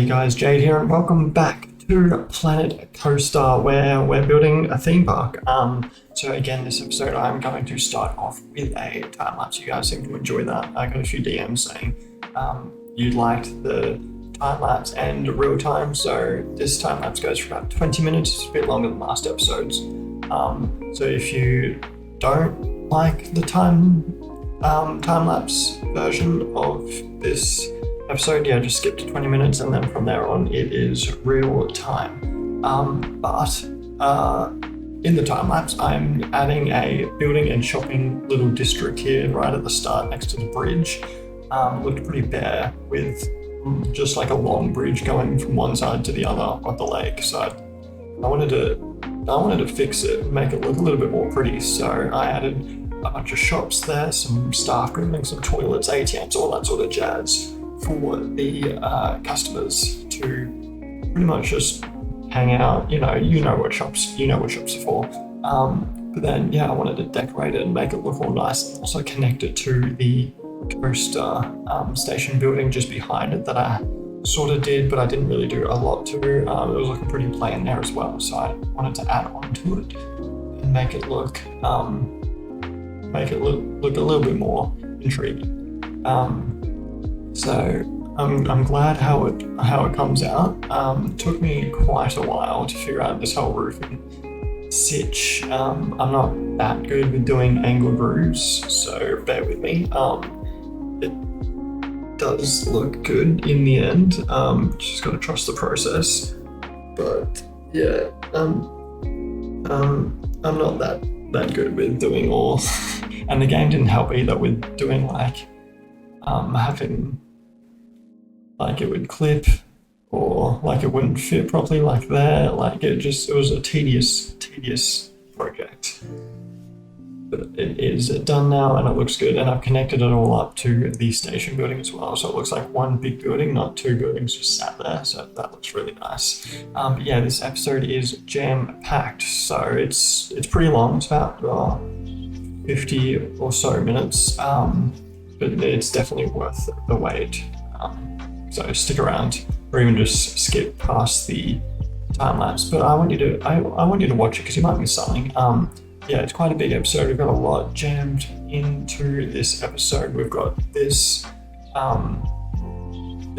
Hey guys, Jade here, and welcome back to Planet Coaster, where we're building a theme park. So again, this episode I'm going to start off with a time lapse. You guys seem to enjoy that. I got a few DMs saying you liked the time lapse and real time. So this time lapse goes for about 20 minutes. It's a bit longer than last episode's. So if you don't like the time lapse version of this episode, just skip to 20 minutes, and then from there on it is real time. But in the time lapse, I'm adding a building and shopping little district here right at the start next to the bridge. Looked pretty bare with just like a long bridge going from one side to the other of the lake. So I wanted to fix it and make it look a little bit more pretty. So I added a bunch of shops there, some staff grooming, some toilets, ATMs, all that sort of jazz for the customers to pretty much just hang out. You know what shops are for. But then I wanted to decorate it and make it look all nice, and also connect it to the coaster station building just behind it that I sort of did, but I didn't really do a lot to. It was looking pretty plain there as well, so I wanted to add on to it and make it look a little bit more intriguing. So I'm glad how it comes out. It took me quite a while to figure out this whole roofing sitch. I'm not that good with doing angled roofs, so bear with me. It does look good in the end. Just gotta trust the process. But I'm not that good with doing all. And the game didn't help either with doing having it would clip, or it wouldn't fit properly there. It was a tedious project. But it is done now and it looks good, and I've connected it all up to the station building as well, so it looks like one big building, not two buildings just sat there, so that looks really nice. But this episode is jam-packed, so it's pretty long. It's about 50 or so minutes, but it's definitely worth the wait. So stick around, or even just skip past the time lapse. But I want you to watch it because you might miss something. It's quite a big episode. We've got a lot jammed into this episode. We've got this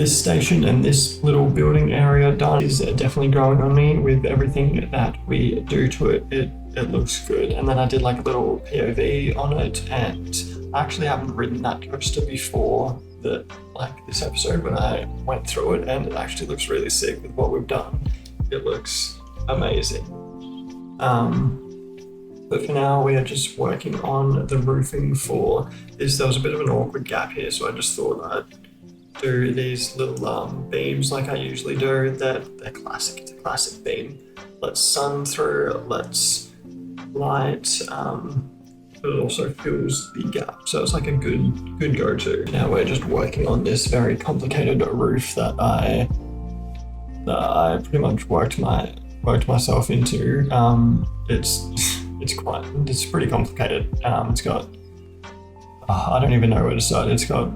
station and this little building area done. Is definitely growing on me with everything that we do to it. It looks good. And then I did a little POV on it, and I actually haven't ridden that coaster before this episode when I went through it, and it actually looks really sick with what we've done. It looks amazing. But for now, we are just working on the roofing for this. There was a bit of an awkward gap here, so I just thought I'd do these little beams like I usually do. They're classic. It's a classic beam. Let's sun through, let's light, but it also fills the gap. So it's a good go-to. Now we're just working on this very complicated roof that I pretty much worked myself into. It's pretty complicated. It's got, I don't even know where to start. It's got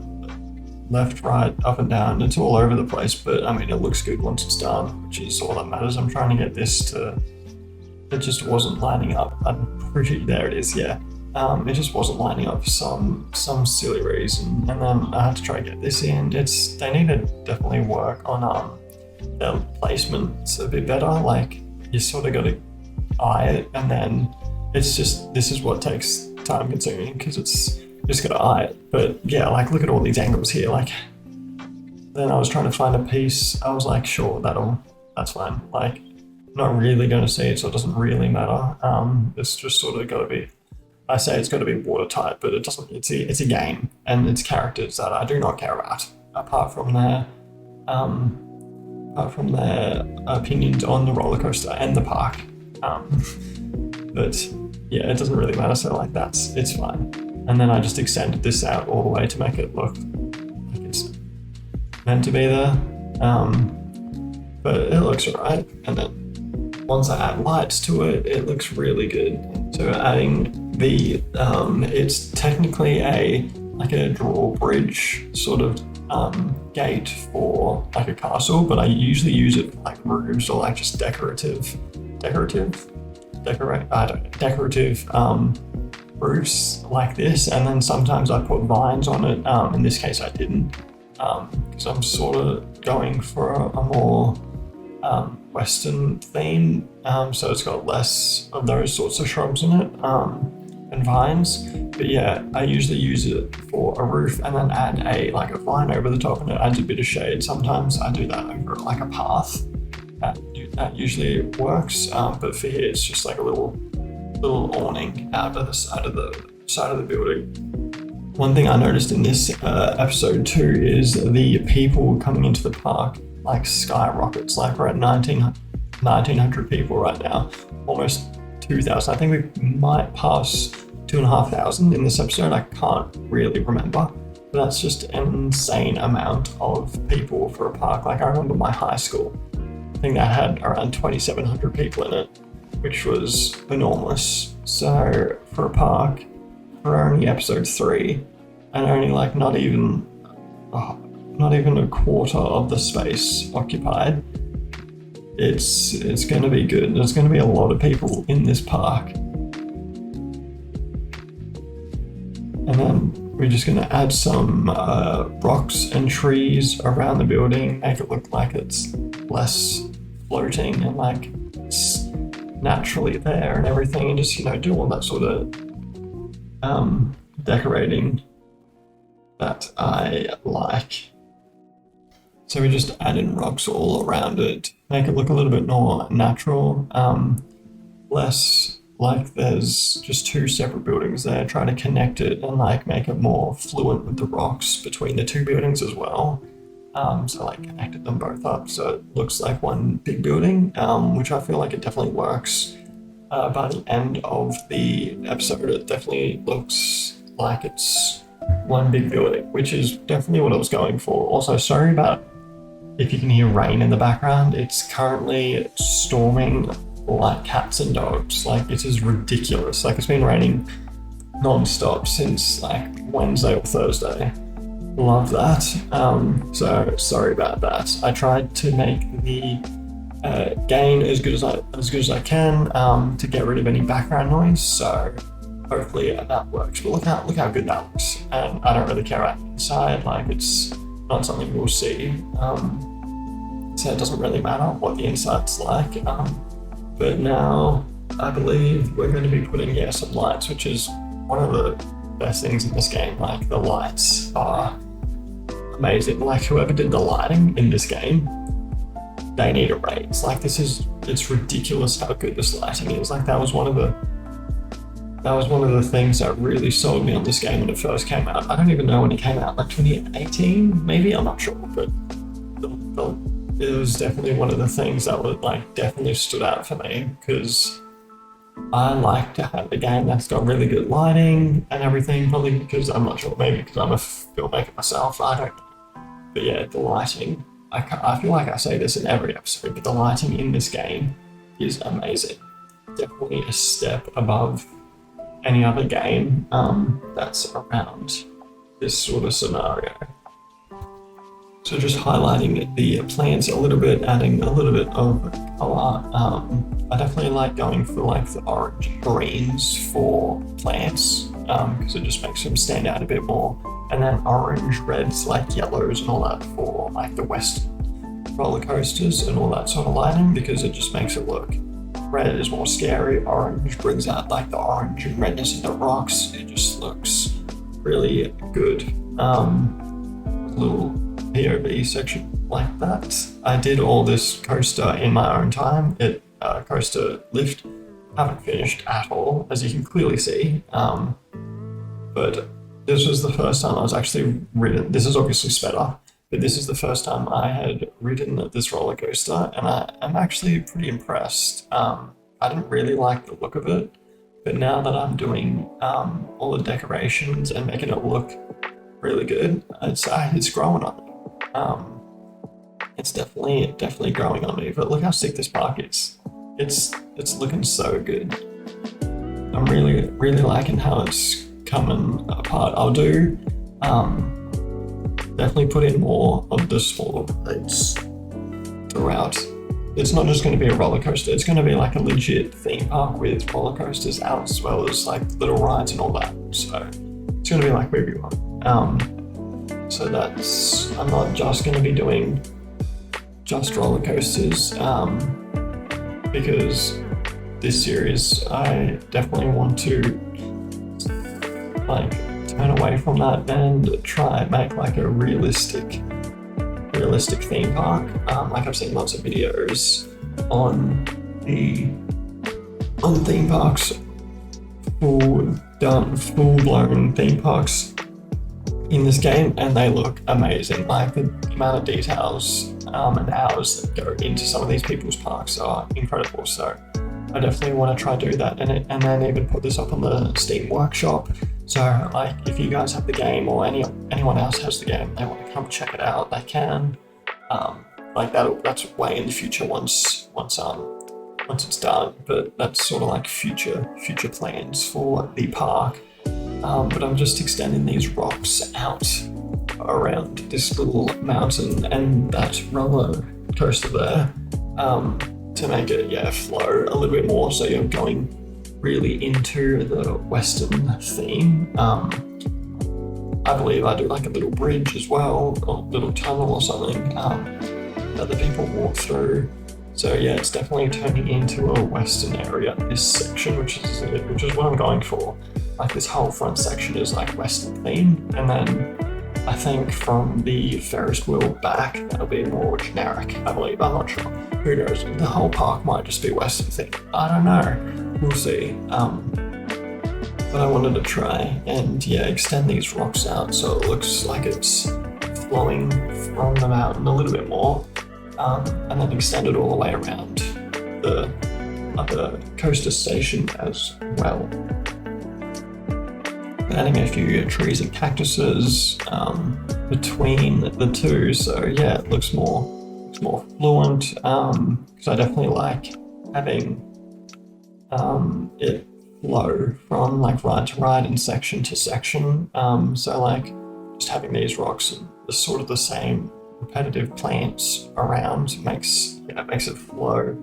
left, right, up and down. It's all over the place, but it looks good once it's done, which is all that matters. I'm trying to get this it just wasn't lining up. There it is, yeah. It just wasn't lining up for some silly reason. And then I had to try to get this in. They need to definitely work on their placements a bit better. You sort of got to eye it, and then this is what takes time consuming, because it's just got to eye it. But look at all these angles here. Then I was trying to find a piece. I was like, sure, that's fine. Not really going to see it, so it doesn't really matter. It's just sort of got to be, I say it's got to be watertight, but it doesn't. It's a game, and it's characters that I do not care about, apart from their opinions on the roller coaster and the park. But it doesn't really matter. So it's fine. And then I just extended this out all the way to make it look like it's meant to be there. But it looks alright. And then once I add lights to it, it looks really good. So adding the, it's technically a drawbridge sort of gate for like a castle, but I usually use it for like roofs or like just decorative roofs like this. And then sometimes I put vines on it. In this case I didn't, because I'm sort of going for a more Western theme, so it's got less of those sorts of shrubs in it, and vines. But yeah, I usually use it for a roof and then add a vine over the top, and it adds a bit of shade. Sometimes I do that over like a path. That usually works, but for here it's just like a little awning out of the side of the building. One thing I noticed in this episode too is the people coming into the park like skyrockets. Like we're at 1,900 people right now, almost 2,000. I think we might pass 2,500 in this episode. I can't really remember, but that's just an insane amount of people for a park. Like I remember my high school, I think that had around 2,700 people in it, which was enormous. So for a park, for only episode 3, and only like not even a quarter of the space occupied, it's going to be good. There's going to be a lot of people in this park. And then we're just going to add some rocks and trees around the building, make it look like it's less floating and like it's naturally there and everything, and just do all that sort of decorating that I like. So we just add in rocks all around it, make it look a little bit more natural, less like there's just 2 separate buildings there. Try to connect it and like make it more fluent with the rocks between the 2 buildings as well. So like connected them both up so it looks like one big building, which I feel like it definitely works. By the end of the episode, it definitely looks like it's one big building, which is definitely what I was going for. Also, sorry about if you can hear rain in the background. It's currently storming like cats and dogs. Like it is ridiculous. Like it's been raining non-stop since like Wednesday or Thursday. Love that. So sorry about that. I tried to make the gain as good as I can to get rid of any background noise. So hopefully that works. But look how good that looks. And I don't really care about inside. Like it's not something we'll see. So it doesn't really matter what the inside's like. But now I believe we're going to be putting some lights, which is one of the best things in this game. Like the lights are amazing. Like whoever did the lighting in this game, they need a raise. Like it's ridiculous how good this lighting is. Like that was one of the things that really sold me on this game when it first came out. I don't even know when it came out, like 2018 maybe, I'm not sure, but it was definitely one of the things that would like definitely stood out for me, because I like to have a game that's got really good lighting and everything, probably because I'm not sure, maybe because I'm a filmmaker myself, I don't know. But yeah, the lighting, I feel like I say this in every episode, but the lighting in this game is amazing. Definitely a step above any other game that's around this sort of scenario. So just highlighting the plants a little bit, adding a little bit of color. I definitely like going for like the orange greens for plants, because it just makes them stand out a bit more. And then orange, reds, like yellows and all that for like the Western roller coasters and all that sort of lighting, because it just makes it look, red is more scary, orange brings out like the orange and redness in the rocks. It just looks really good. Little POV section like that. I did all this coaster in my own time. Coaster lift, haven't finished at all, as you can clearly see. But this was the first time I was actually ridden. This is obviously sped up, but this is the first time I had ridden this roller coaster, and I'm actually pretty impressed. I didn't really like the look of it, but now that I'm doing all the decorations and making it look really good, it's growing on me. It's definitely growing on me. But look how sick this park is. It's looking so good. I'm really liking how it's coming apart. I'll do definitely put in more of the smaller plates throughout. It's not just going to be a roller coaster, it's going to be like a legit theme park with roller coasters out as well as like little rides and all that. So it's going to be like Movie World. So that's, I'm not just going to be doing just roller coasters, because this series I definitely want to like turn away from that and try and make like a realistic theme park. Like I've seen lots of videos on theme parks, full-blown theme parks in this game, and they look amazing. Like the amount of details and hours that go into some of these people's parks are incredible. So I definitely want to try to do that, and then even put this up on the Steam Workshop. So like if you guys have the game or anyone else has the game, they want to come check it out, they can. Like that's way in the future once it's done, but that's sort of like future plans for the park. But I'm just extending these rocks out around this little mountain and that roller coaster there, to make it flow a little bit more, so you're going really into the Western theme. I believe I do like a little bridge as well, or a little tunnel or something, that the people walk through. So yeah, it's definitely turning into a Western area, this section, which is what I'm going for. Like this whole front section is like Western theme, and then I think from the Ferris wheel back, that'll be more generic, I believe. I'm not sure. Who knows? The whole park might just be Western theme. I don't know. We'll see. But I wanted to try and extend these rocks out so it looks like it's flowing from the mountain a little bit more, and then extend it all the way around the other coaster station as well. Adding a few trees and cactuses between the two, so yeah, it looks more fluent, because I definitely like having it flow from like ride to ride and section to section. So like just having these rocks and the same repetitive plants around makes it flow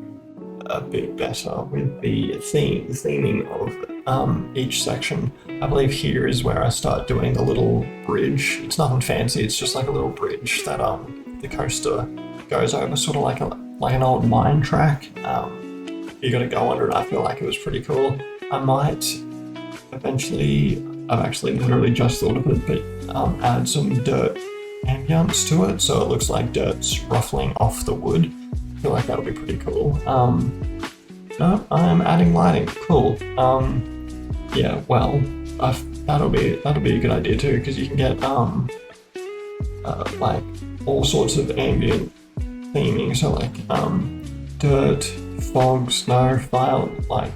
a bit better with the theming of each section. I believe here is where I start doing the little bridge. It's nothing fancy, it's just like a little bridge that the coaster goes over, sort of like an old mine track. You got to go under it. I feel like it was pretty cool. I might eventually, I've actually literally just thought of it, but add some dirt ambience to it, so it looks like dirt's ruffling off the wood. I feel like that'll be pretty cool. No, I'm adding lighting. Cool. That'll be a good idea too, because you can get like all sorts of ambient theming. So like dirt, fog, snow, fire, like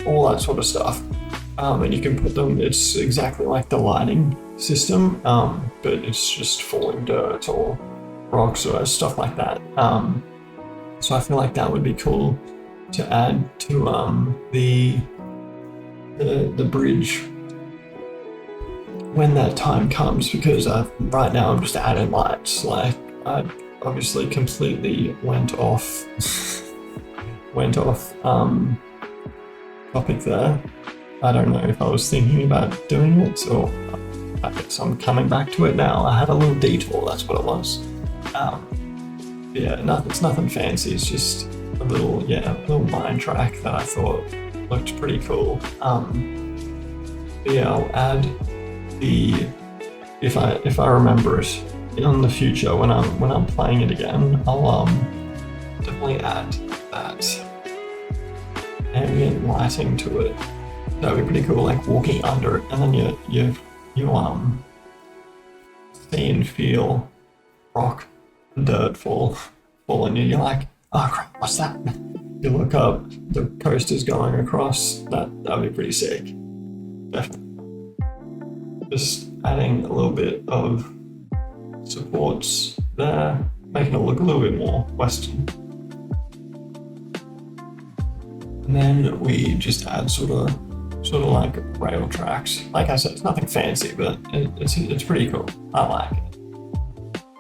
all that sort of stuff. And you can put them. It's exactly like the lighting system, but it's just falling dirt or rocks or stuff like that. So I feel like that would be cool to add to the bridge when that time comes, because right now I'm just adding lights. Like I obviously completely went off topic there. I don't know if I was thinking about doing it, or I guess I'm coming back to it now. I had a little detour, that's what it was. It's nothing fancy, it's just a little mine track that I thought looked pretty cool. I'll add if I remember it in the future when I'm playing it again, I'll definitely add that ambient lighting to it. That'd be pretty cool, like walking under it, and then you see and feel rock and dirt fall on you. You're like, oh crap, what's that? You look up, the coaster's going across. That'd be pretty sick. Definitely. Just adding a little bit of supports there, making it look a little bit more Western. And then we just add sort of like rail tracks. Like I said, it's nothing fancy, but it's pretty cool. I like it.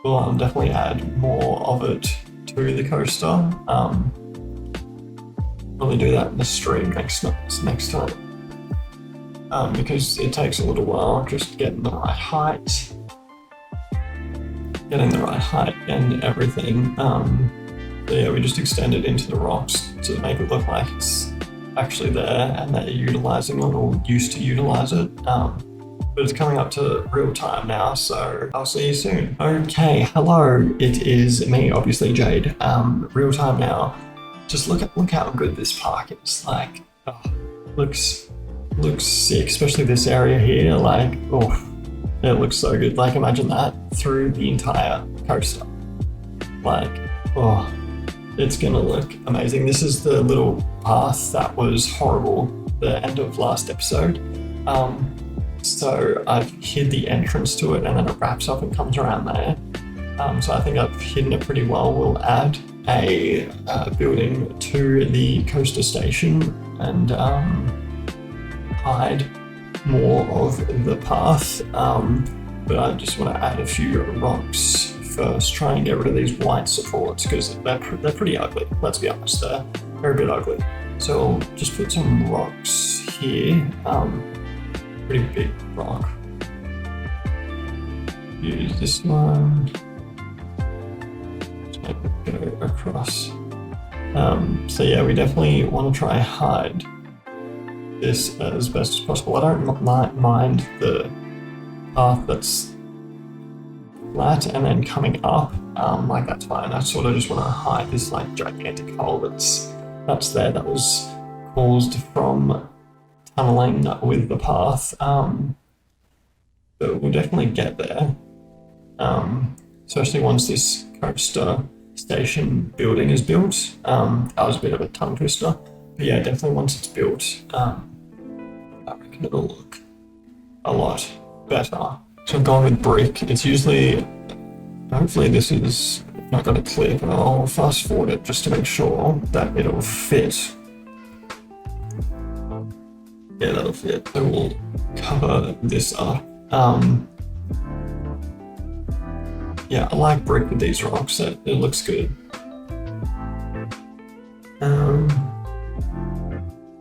we'll definitely add more of it to the coaster. Probably do that in the stream next time. Because it takes a little while just getting the right height and everything. So yeah, we just extend it into the rocks to make it look like it's actually there and that you're utilizing it or used to utilize it. But it's coming up to real time now, so I'll see you soon. Okay, hello, it is me, obviously Jade. Real time now. Just look how good this park is. Like, oh, looks sick, especially this area here. Like, oh, it looks so good. Like, imagine that through the entire coaster. Like, oh, it's gonna look amazing. This is the little path that was horrible, the end of last episode. So I've hid the entrance to it and then it wraps up and comes around there. So I think I've hidden it pretty well. We'll add a building to the coaster station and hide more of the path. But I just want to add a few rocks first, try and get rid of these white supports because they're pretty ugly. Let's be honest, they're a bit ugly. So I'll just put some rocks here. Pretty big rock. Use this one. Just make it go across. So yeah, we definitely want to try and hide this as best as possible. I don't mind the path that's flat and then coming up. Like that's fine. I sort of just want to hide this like gigantic hole that's there that was caused from tunneling with the path, but we'll definitely get there, especially once this coaster station building is built. That was a bit of a tongue twister, but yeah, definitely once it's built, I reckon it'll look a lot better. So I'm going with brick. It's usually, hopefully this is not going to clip, and I'll fast forward it just to make sure that it'll fit. Yeah, that'll fit. So we'll cover this up. Yeah, I like brick with these rocks. It looks good.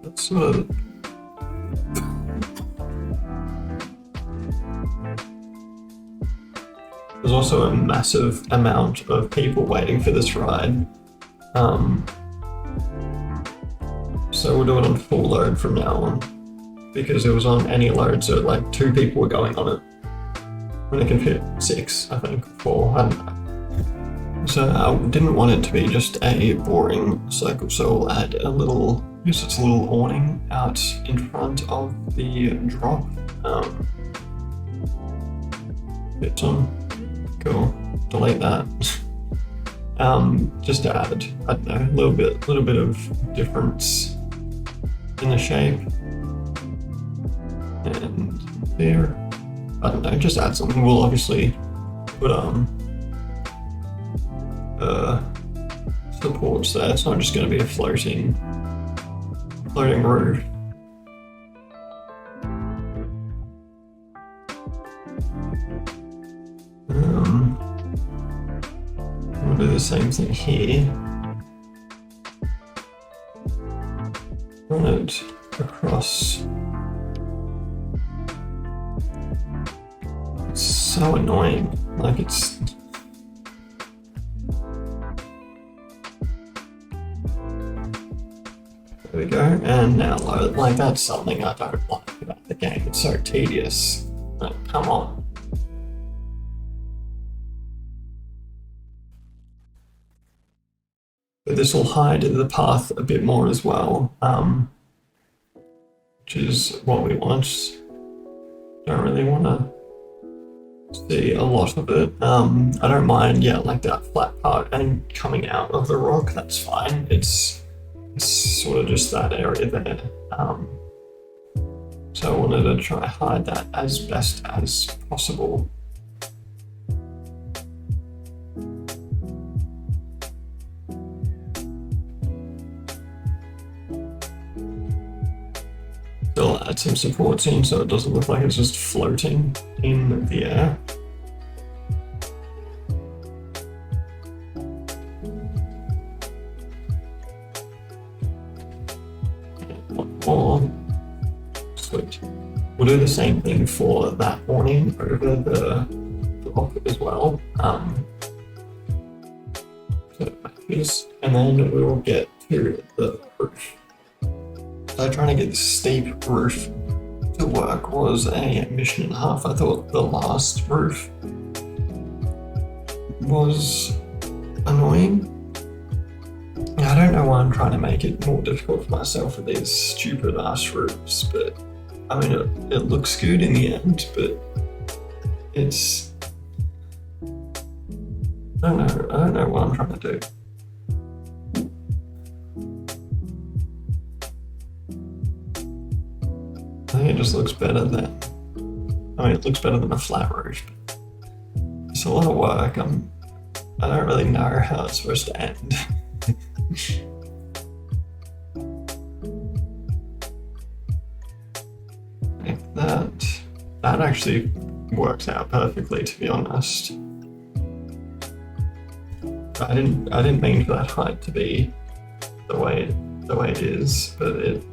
That's sort of. There's also a massive amount of people waiting for this ride. So we'll do it on full load from now on. Because it was on any load, so like 2 people were going on it. When it can fit 6, I think, 4, I don't know. So I didn't want it to be just a boring circle, so we'll add a little, I guess it's a little awning out in front of the drop. Fit some, cool, delete that. Just to add, I don't know, a little bit of difference in the shape. And there, I don't know, just add something. We'll obviously put supports there. It's not just going to be a floating roof. We'll do the same thing here. Run it across. So annoying, like it's. There we go, and now load. Like that's something I don't like about the game. It's so tedious. Like, come on. But this will hide the path a bit more as well, which is what we want. Don't really want to see a lot of it. I don't mind, yeah, like that flat part and coming out of the rock, that's fine. It's sort of just that area there. So I wanted to try hide that as best as possible. Still add some supports in so it doesn't look like it's just floating in the air. sweet. We'll do the same thing for that awning over the top as well. So matches, and then we will get to the roof. So trying to get the steep roof to work was a mission and a half. I thought the last roof was annoying. I don't know why I'm trying to make it more difficult for myself with these stupid ass roofs, but I mean it looks good in the end, but it's I don't know what I'm trying to do. I think it just looks better than it looks better than a flat roof. It's a lot of work. I don't really know how it's supposed to end. Like that actually works out perfectly, to be honest. I didn't mean for that height to be the way it is, but it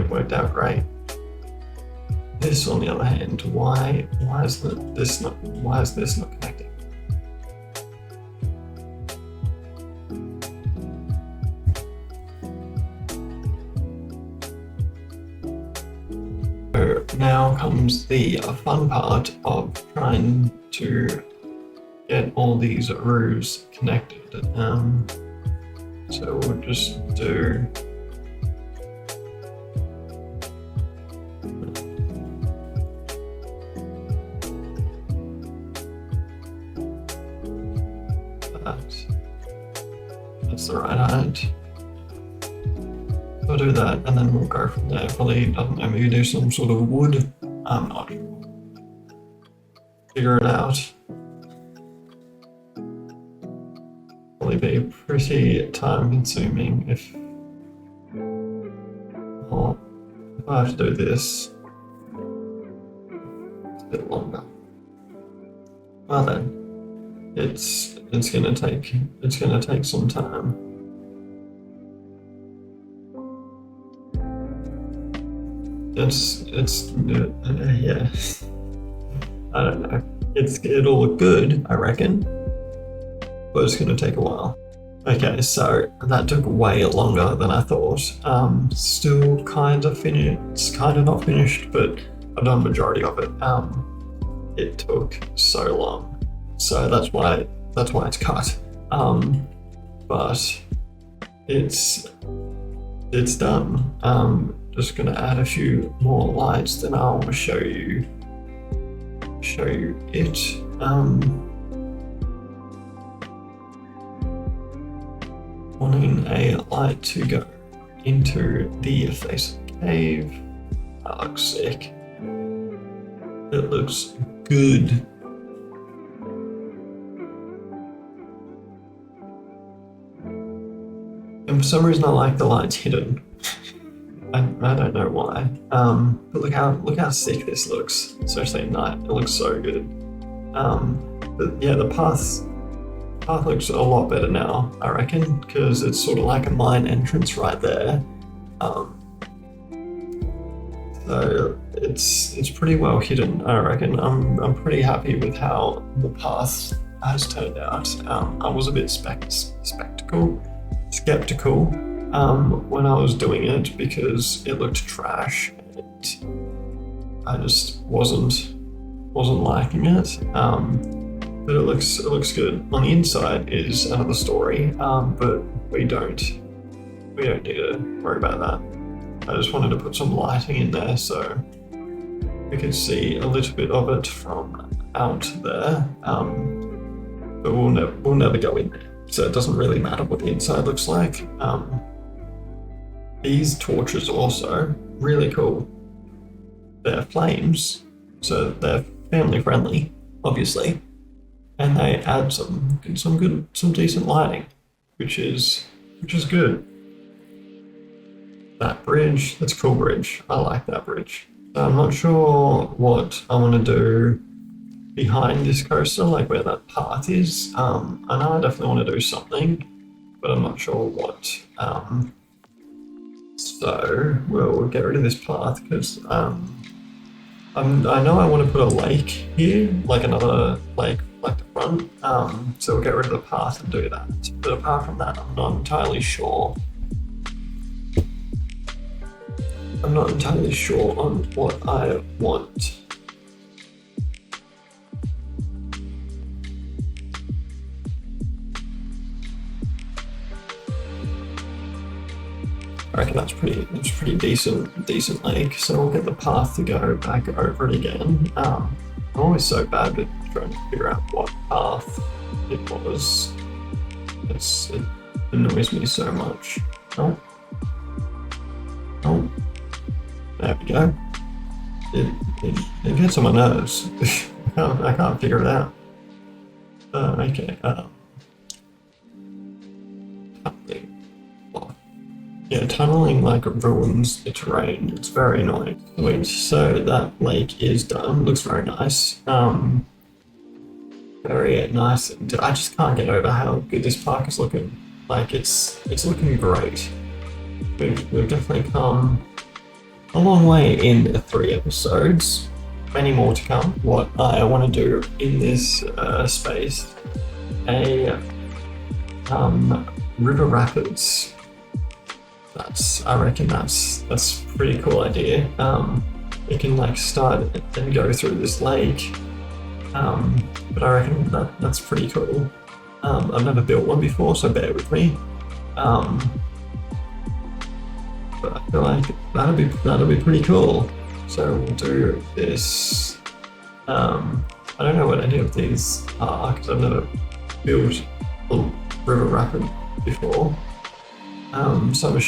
worked out great. This, on the other hand, why is this not connecting? So now comes the fun part of trying to get all these roofs connected. So we'll just do that's the right height. We'll do that and then we'll go from there. Probably, I don't know, maybe do some sort of wood. I'm not sure. Figure it out. Probably be pretty time consuming if I have to do this. It's a bit longer. Well then, it's gonna take some time. Yeah. I don't know. It'll look good, I reckon, but it's gonna take a while. Okay, so that took way longer than I thought. Still kind of finished. It's kind of not finished, but I've done the majority of it. It took so long, so that's why it's cut. But it's done. Just gonna add a few more lights, then I'll show you it. Wanting a light to go into the face of the cave. That looks sick. It looks good. And for some reason I like the lights hidden. I don't know why. But look how sick this looks, especially at night. It looks so good. But yeah, the path looks a lot better now, I reckon, because it's sort of like a mine entrance right there. So it's pretty well hidden, I reckon. I'm pretty happy with how the path has turned out. I was a bit skeptical when I was doing it because it looked trash and I just wasn't liking it. But it looks good. On the inside is another story, but we don't need to worry about that. I just wanted to put some lighting in there so we could see a little bit of it from out there. But we'll never go in there, so it doesn't really matter what the inside looks like. These torches also really cool. They're flames, so they're family friendly, obviously, and they add some decent lighting, which is good. That bridge, that's a cool bridge. I like that bridge. So I'm not sure what I want to do behind this coaster, like where that path is. I know I definitely want to do something, but I'm not sure what. So we'll get rid of this path because I know I want to put a lake here, like another lake like the front. So we'll get rid of the path and do that. But apart from that, I'm not entirely sure. I'm not entirely sure on what I want. I reckon that's pretty decent lake. So we'll get the path to go back over it again. I'm always so bad at trying to figure out what path it was. It annoys me so much. Oh, oh, there we go. It gets on my nerves. I can't figure it out. Okay. Yeah, tunneling like ruins the terrain. It's very annoying. Wait, so that lake is done. Looks very nice. Very nice. I just can't get over how good this park is looking. Like it's looking great. We've definitely come a long way in 3 episodes. Many more to come. What I want to do in this space, a river rapids. I reckon that's a pretty cool idea. You can like start and go through this lake. But I reckon that's pretty cool. I've never built one before, so bear with me. But I feel like that'll be pretty cool. So we'll do this. I don't know what any of these are because I've never built a river rapid before. So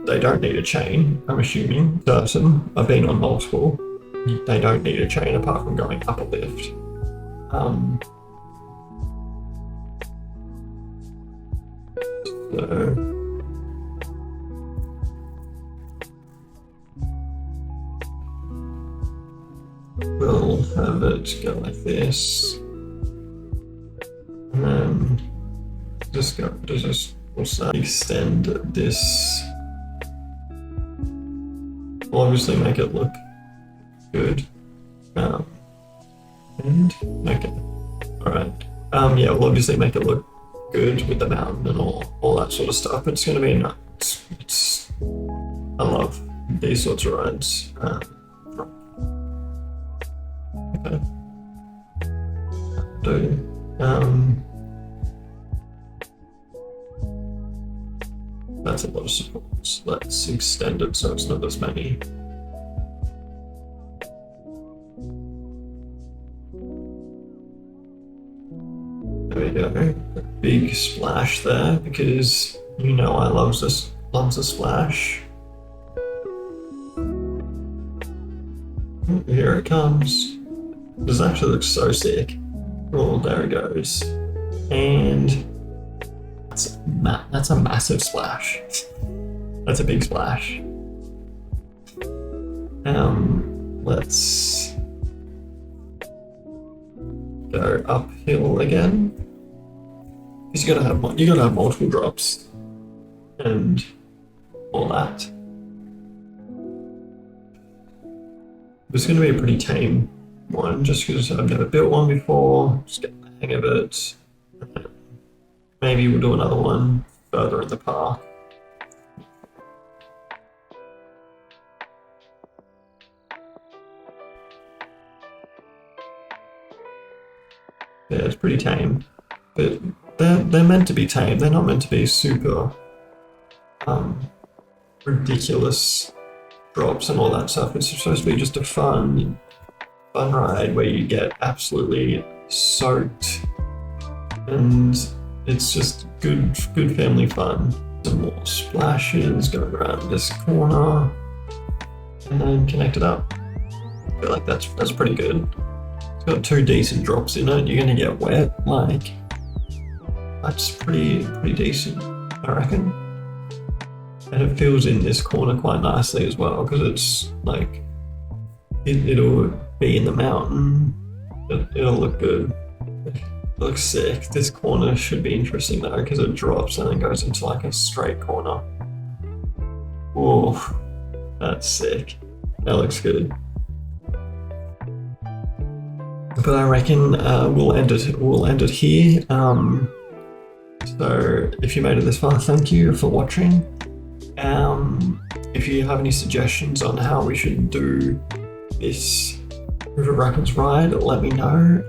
they don't need a chain, I'm assuming. Certain. I've been on multiple. They don't need a chain apart from going up a lift. So we'll have it go like this. And then we'll extend this. We'll obviously make it look good. And okay. Alright. Yeah, we'll obviously make it look good with the mountain and all that sort of stuff. It's gonna be nuts. I love these sorts of rides. Okay. That's a lot of supports. Let's extend it so it's not as many. There we go. A big splash there because you know I loves a splash. Here it comes. This actually looks so sick. Oh, there it goes. And that's a massive splash. That's a big splash. Let's go uphill again. Because you gotta have multiple drops and all that. It's gonna be a pretty tame one just because I've never built one before. Just get the hang of it. Maybe we'll do another one further in the park. Yeah, it's pretty tame. But they're meant to be tame. They're not meant to be super ridiculous drops and all that stuff. It's supposed to be just a fun ride where you get absolutely soaked and it's just good family fun. Some more splashes going around this corner and then connect it up. I feel like that's pretty good. It's got 2 decent drops in it. You're gonna get wet, like that's pretty decent, I reckon. And it fills in this corner quite nicely as well because it's like it'll be in the mountain. It'll look good. It looks sick. This corner should be interesting though because it drops and then goes into like a straight corner. Oh, that's sick. That looks good. But I reckon we'll end it here. So if you made it this far, thank you for watching. If you have any suggestions on how we should do this River Rapids ride, let me know.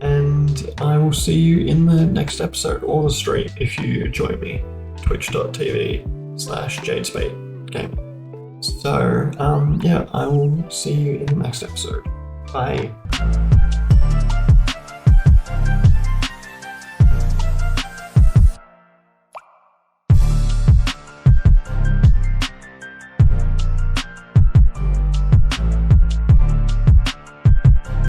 And I will see you in the next episode or the stream if you join me, twitch.tv/JadeSpade Gaming. So yeah, I will see you in the next episode. Bye.